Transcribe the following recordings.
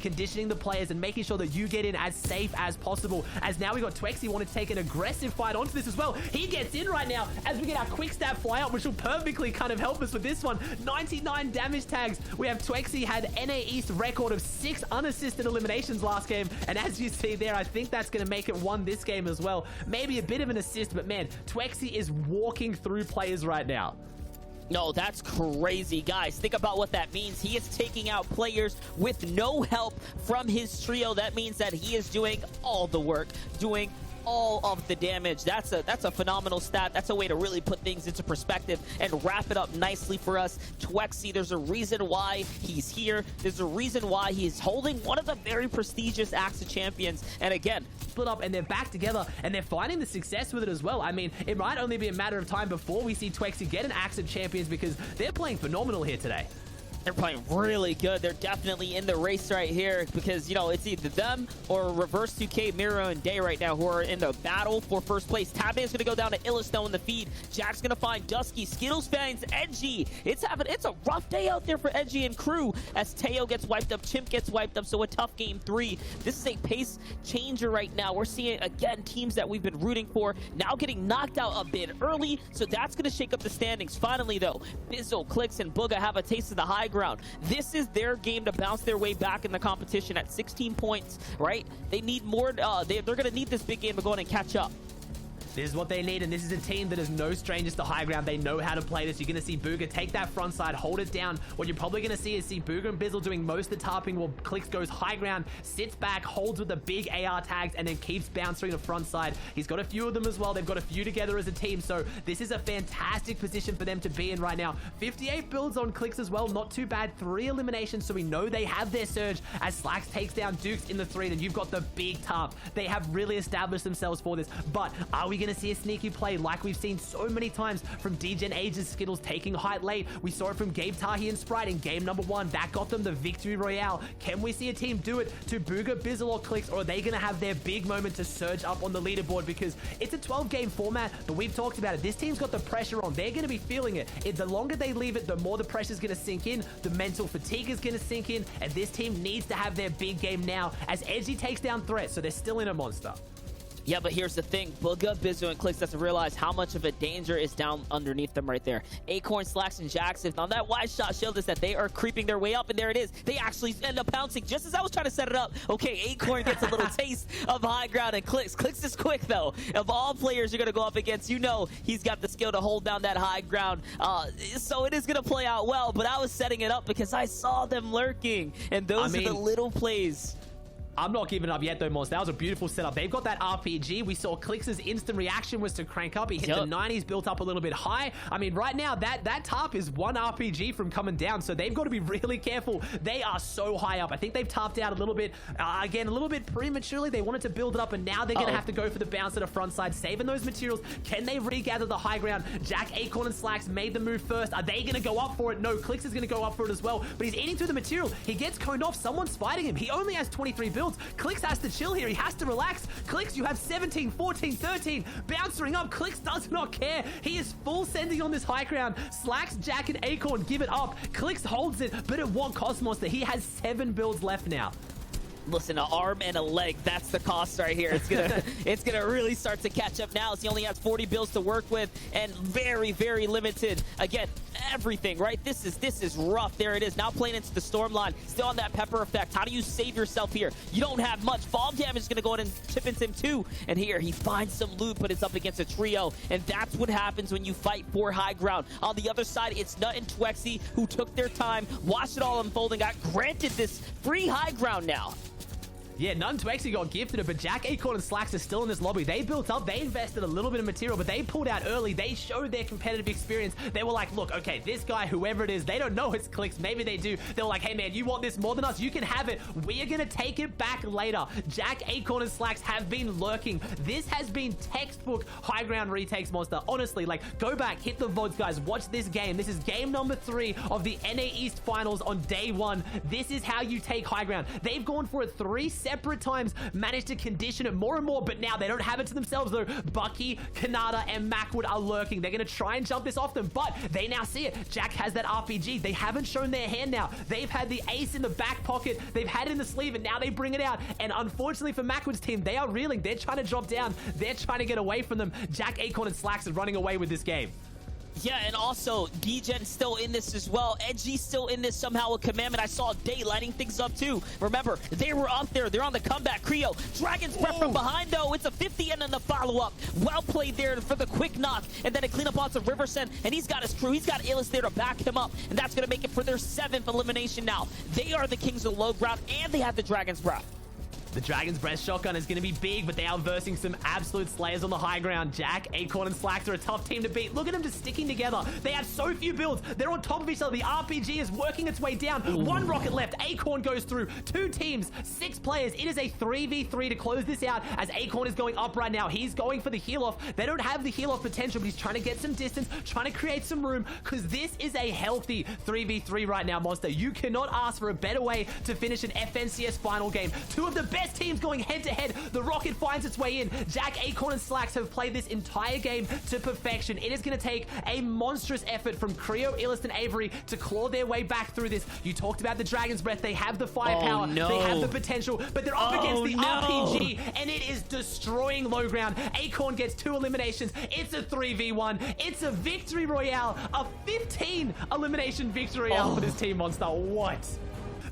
conditioning the players and making sure that you get in as safe as possible. As now we got Twexy wanting to take an aggressive fight onto this as well. He gets in right now as we get our quick stab fly up, which will perfectly kind of help us with this one. 99 damage tags. We have Twexy had NA East record of 6 unassisted eliminations last game, and as you see there, I think that's going to make it 1 this game as well. Maybe a bit of an assist, but man, Twexy is walking through players right now. No, that's crazy, guys. Think about what that means. He is taking out players with no help from his trio. That means that he is doing all the work, doing all of the damage. That's a phenomenal stat. That's a way to really put things into perspective and wrap it up nicely for us. Twexy, there's a reason why he's here. There's a reason why he's holding one of the very prestigious AXA champions. And again, split up and they're back together and they're finding the success with it as well. I mean, it might only be a matter of time before we see Twexy get an AXA champions because they're playing phenomenal here today. They're playing really good. They're definitely in the race right here because, you know, it's either them or Reverse 2K, Miro, and Day right now who are in the battle for first place. Tabman's going to go down to Illistone in the feed. Jack's going to find Dusky. Skittles finds Edgy. It's a rough day out there for Edgy and crew as Teo gets wiped up, Chimp gets wiped up, so a tough game 3. This is a pace changer right now. We're seeing, again, teams that we've been rooting for now getting knocked out a bit early, so that's going to shake up the standings. Finally, though, Bizzle, Clicks, and Booga have a taste of the high ground. This is their game to bounce their way back in the competition at 16 points, right? They need more. They're going to need this big game to go in and catch up. This is what they need, and this is a team that is no strangers to high ground. They know how to play this. You're going to see Booga take that front side, hold it down. What you're probably going to see is Booga and Bizzle doing most of the tarping while Clicks goes high ground, sits back, holds with the big AR tags, and then keeps bouncing the front side. He's got a few of them as well. They've got a few together as a team, so this is a fantastic position for them to be in right now. 58 builds on Clicks as well. Not too bad. 3 eliminations, so we know they have their surge as Slacks takes down Dukes in the 3, and you've got the big tarp. They have really established themselves for this, but are we going to see a sneaky play like we've seen so many times from Degen Ages Skittles taking height late? We saw it from Gabe Tahi and Sprite in game number 1. That got them the victory royale. Can we see a team do it to Booga, Bizzle, or Clicks, or are they going to have their big moment to surge up on the leaderboard? Because it's a 12-game format, but we've talked about it. This team's got the pressure on. They're going to be feeling it. The longer they leave it, the more the pressure's going to sink in. The mental fatigue is going to sink in, and this team needs to have their big game now as Edgy takes down Threat, so they're still in a monster. Yeah, but here's the thing. Booga, Bizzle, and Clicks doesn't realize how much of a danger is down underneath them right there. Acorn, Slacks, and Jackson on that wide shot showed us that they are creeping their way up, and there it is. They actually end up pouncing just as I was trying to set it up. Okay, Acorn gets a little taste of high ground, and Clicks. Clicks is quick, though. Of all players you're going to go up against, you know he's got the skill to hold down that high ground. So it is going to play out well, but I was setting it up because I saw them lurking, and those are the little plays. I'm not giving up yet, though, Monster. That was a beautiful setup. They've got that RPG. We saw Clicks' instant reaction was to crank up. He hit the 90s, built up a little bit high. I mean, right now, that tarp is 1 RPG from coming down, so they've got to be really careful. They are so high up. I think they've tarped out a little bit, again, a little bit prematurely. They wanted to build it up, and now they're going to have to go for the bounce at the front side, saving those materials. Can they regather the high ground? Jack, Acorn, and Slacks made the move first. Are they going to go up for it? No, Clicks is going to go up for it as well, but he's eating through the material. He gets coned off. Someone's fighting him. He only has 23 builds. Clicks has to chill here. He has to relax. Clicks, you have 17, 14, 13. Bouncing up. Clicks does not care. He is full sending on this high ground. Slacks, Jack, and Acorn give it up. Clicks holds it, but at what cost, Monster? He has 7 builds left now. Listen, an arm and a leg, that's the cost right here. It's gonna really start to catch up now as he only has 40 builds to work with and very, very limited. Again, everything, right? This is rough. There it is. Now playing into the storm line. Still on that pepper effect. How do you save yourself here? You don't have much. Fall damage is gonna go in and chip into him too. And here, he finds some loot, but it's up against a trio. And that's what happens when you fight for high ground. On the other side, it's Nut and Twexy who took their time, watched it all unfold, and got granted this free high ground now. Yeah, none to actually got gifted it, but Jack, Acorn, and Slacks are still in this lobby. They built up, they invested a little bit of material, but they pulled out early. They showed their competitive experience. They were like, look, okay, this guy, whoever it is, they don't know it's Clicks. Maybe they do. They were like, hey, man, you want this more than us? You can have it. We are going to take it back later. Jack, Acorn, and Slacks have been lurking. This has been textbook high ground retakes, Monster. Honestly, like, go back, hit the VODs, guys. Watch this game. This is game number 3 of the NA East Finals on day 1. This is how you take high ground. They've gone for a 3-6 separate times managed to condition it more and more, but now they don't have it to themselves though. Bucky, Kanata, and Macwood are lurking. They're going to try and jump this off them, but they now see it. Jack has that RPG. They haven't shown their hand now. They've had the ace in the back pocket. They've had it in the sleeve, and now they bring it out. And unfortunately for Macwood's team, they are reeling. They're trying to drop down. They're trying to get away from them. Jack, Acorn, and Slacks are running away with this game. Yeah, and also, D-Gen still in this as well. Edgy still in this somehow with Commandment. I saw Day lighting things up too. Remember, they were up there. They're on the comeback. Creo, Dragon's Breath from behind though. It's a 50 and then the follow-up. Well played there for the quick knock. And then a clean up onto Riversen. And he's got his crew. He's got Illis there to back him up. And that's going to make it for their 7th elimination now. They are the kings of the low ground, and they have the Dragon's Breath. The Dragon's Breath shotgun is going to be big, but they are versing some absolute slayers on the high ground. Jack, Acorn, and Slacks are a tough team to beat. Look at them just sticking together. They have so few builds. They're on top of each other. The RPG is working its way down. Ooh. One rocket left. Acorn goes through. 2 teams, 6 players. It is a 3v3 to close this out as Acorn is going up right now. He's going for the heal off. They don't have the heal off potential, but he's trying to get some distance, trying to create some room, because this is a healthy 3v3 right now, Monster. You cannot ask for a better way to finish an FNCS final game. 2 of the best teams going head to head. The rocket finds its way in. Jack, Acorn, and Slacks have played this entire game to perfection. It is going to take a monstrous effort from Creo, Illis, and Avery to claw their way back through this. You talked about the Dragon's Breath. They have the firepower. Oh, no. They have the potential, but they're up against the RPG, and it is destroying low ground. Acorn gets 2 eliminations. It's a 3v1. It's a victory royale. A 15 elimination victory royale for this team, Monster. What?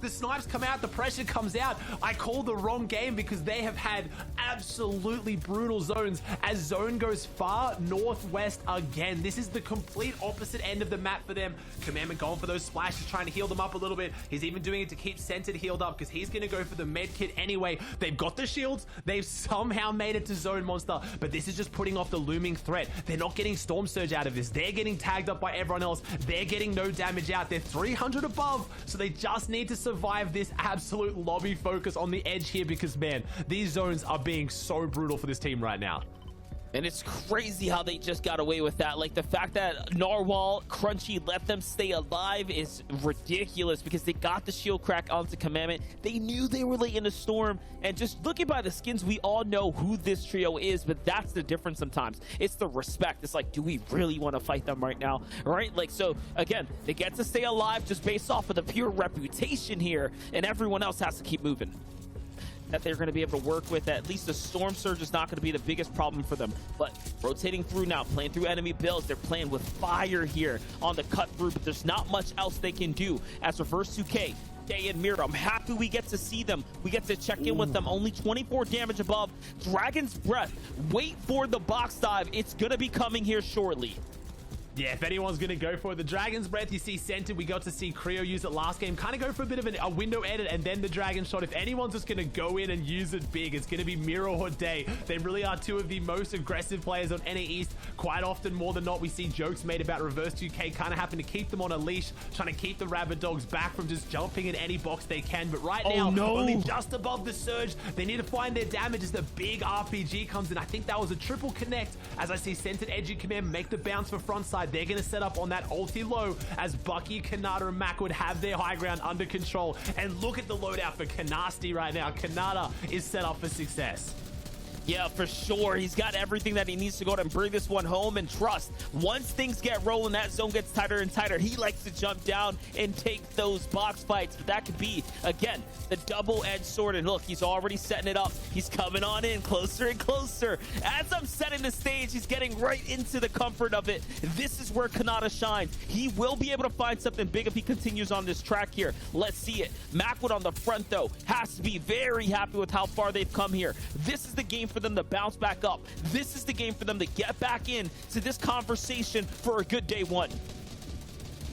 The snipes come out, the pressure comes out. I called the wrong game because they have had absolutely brutal zones as zone goes far northwest again. This is the complete opposite end of the map for them. Commandment going for those splashes, trying to heal them up a little bit. He's even doing it to keep Centered healed up because he's going to go for the med kit anyway. They've got the shields. They've somehow made it to zone, Monster, but this is just putting off the looming threat. They're not getting Storm Surge out of this. They're getting tagged up by everyone else. They're getting no damage out. They're 300 above, so they just need to survive this absolute lobby focus on the edge here because, man, these zones are being so brutal for this team right now. And it's crazy how they just got away with that. Like, the fact that Narwhal, Crunchy let them stay alive is ridiculous because they got the shield crack onto Commandment. They knew they were late in the storm. And just looking by the skins, we all know who this trio is, but that's the difference sometimes. It's the respect. It's like, do we really want to fight them right now? Right? Like, so, again, they get to stay alive just based off of the pure reputation here, and everyone else has to keep moving. That they're going to be able to work with. At least the Storm Surge is not going to be the biggest problem for them. But rotating through now, playing through enemy builds. They're playing with fire here on the cut through, but there's not much else they can do. As Reverse 2K, Day and Mirror, I'm happy we get to see them. We get to check in with them. Only 24 damage above. Dragon's Breath. Wait for the box dive. It's going to be coming here shortly. Yeah, if anyone's going to go for the Dragon's Breath, you see Centered. We got to see Creo use it last game. Kind of go for a bit of a window edit and then the Dragon Shot. If anyone's just going to go in and use it big, it's going to be Mirror or Day. They really are 2 of the most aggressive players on NA East. Quite often, more than not, we see jokes made about Reverse 2K kind of having to keep them on a leash, trying to keep the Rabbit Dogs back from just jumping in any box they can. But right now, only just above the Surge. They need to find their damage as the big RPG comes in. I think that was a triple connect as I see Centered, Edgy Command make the bounce for frontside. They're going to set up on that ulti low as Bucky, Kanata, and Mac would have their high ground under control. And look at the loadout for Kanasti right now. Kanata is set up for success. Yeah, for sure. He's got everything that he needs to go and bring this one home, and trust, once things get rolling, that zone gets tighter and tighter. He likes to jump down and take those box fights, but that could be, again, the double-edged sword. And look, he's already setting it up. He's coming on in closer and closer. As I'm setting the stage, he's getting right into the comfort of it. This is where Kanata shines. He will be able to find something big if he continues on this track here. Let's see it. Macwood on the front, though, has to be very happy with how far they've come here. This is the game for them to bounce back up. This is the game for them to get back in to this conversation for a good day one.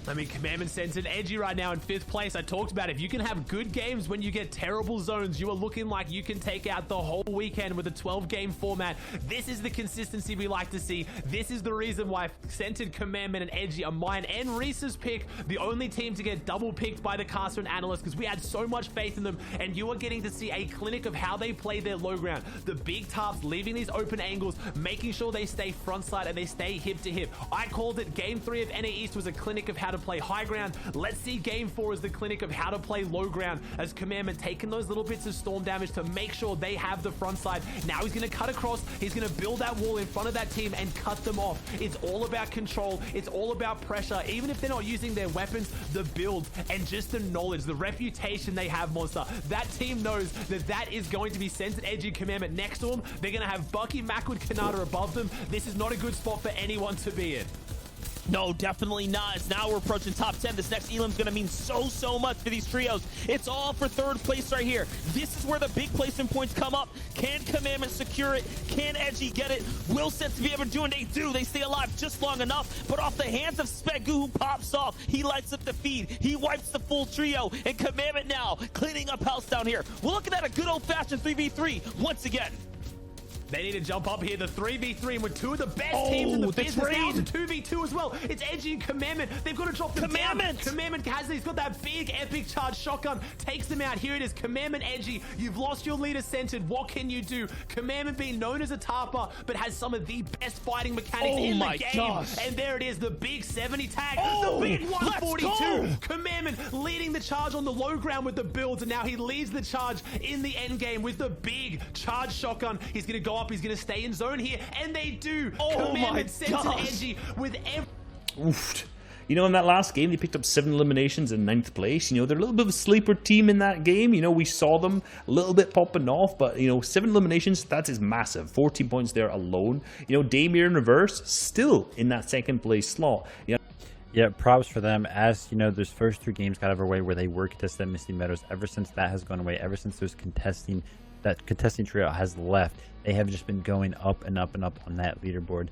I mean, Commandment Centered, Edgy right now in 5th place. I talked about it. If you can have good games when you get terrible zones, you are looking like you can take out the whole weekend with a 12-game format. This is the consistency we like to see. This is the reason why Centered, Commandment, and Edgy are mine and Reese's pick, the only team to get double picked by the caster and analyst, because we had so much faith in them, and you are getting to see a clinic of how they play their low ground. The big tarps, leaving these open angles, making sure they stay front side and they stay hip to hip. I called it Game 3 of NA East was a clinic of how to to play high ground. Let's see game 4 as the clinic of how to play low ground, as Commandment taking those little bits of storm damage to make sure they have the front side. Now he's going to cut across. He's going to build that wall in front of that team and cut them off. It's all about control. It's all about pressure. Even if they're not using their weapons, the builds and just the knowledge, the reputation they have, Monster. That team knows that that is going to be Sensed, Edgy, Commandment next to them. They're going to have Bucky, Macwood, Kanata above them. This is not a good spot for anyone to be in. No, definitely not. As now we're approaching top 10. This next Elam's going to mean so much for these trios. It's all for third place right here. This is where the big placement points come up. Can Commandment secure it? Can Edgy get it? Will Sense be able to do it? They do. They stay alive just long enough. But off the hands of Spegu, who pops off, he lights up the feed. He wipes the full trio. And Commandment now cleaning up house down here. We're looking at a good old-fashioned 3v3 once again. They need to jump up here. The 3v3, and with two of the best teams in the business. Now it's a 2v2 as well. It's Edgy and Commandment. They've got to drop them down. Commandment has it. He's got that big epic charge shotgun. Takes them out. Here it is. Commandment, Edgy. You've lost your leader centered. What can you do? Commandment being known as a tarper, but has some of the best fighting mechanics in the game. Gosh. And there it is. The big 70 tag. The big 142. Commandment leading the charge on the low ground with the builds, and now he leads the charge in the end game with the big charge shotgun. He's going to go up. He's going to stay in zone here, and they do. Commandment sends an Edgy with every... Oof. You know, in that last game, they picked up 7 eliminations in 9th place. You know, they're a little bit of a sleeper team in that game. You know, we saw them a little bit popping off, but, you know, 7 eliminations, that is massive. 14 points there alone. You know, Damir in reverse, still in that 2nd place slot. You know, yeah, props for them. As you know, those first 3 games got out of our way where they were contested at Misty Meadows. Ever since that has gone away, ever since that contesting trio has left, they have just been going up and up and up on that leaderboard.